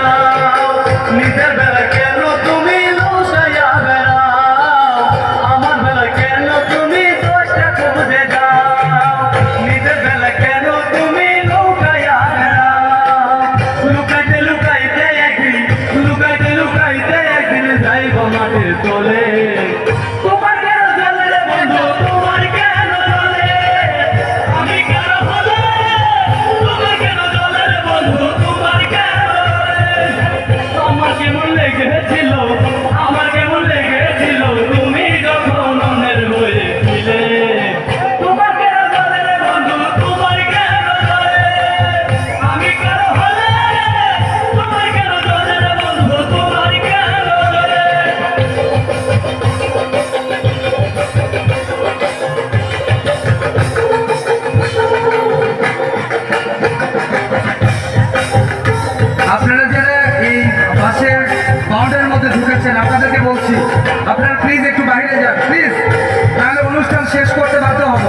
বেড়াও, নিজের বেলা কেন তুমি লুসাইয়া বেড়াও, আমার বেলা কেন তুমি দোষটা খুঁজে যাও, নিজের বেলা কেন তুমি লুকাইয়া বেড়াও, লুকাইতে লুকাইতে একদিন, লুকাইতে লুকাইতে একদিন যাইব মাটির তলে। তোমার কেন চলে রে বন্ধু, তোমার কেন চলে, আমি কেন হলে, তোমার কেন চলে রে বন্ধু, তোমার কেন চলে, আমার কেমন লেগেছিল, আমার কেমন লেগেছিল তুমি যখন অন্যের হয়েছিলে। তোমার কেন চলে রে বন্ধু, তোমার কেন চলে, আমি কেন হলে, তোমার কেন চলে রে বন্ধু, তোমার কেন চলে। আপনারা যারা এই বাসের বাউন্ডারির মধ্যে ঢুকেছেন আপনাদেরকে বলছি আপনারা প্লিজ একটু বাইরে যান প্লিজ, নাহলে অনুষ্ঠান শেষ করতে বাধ্য হব।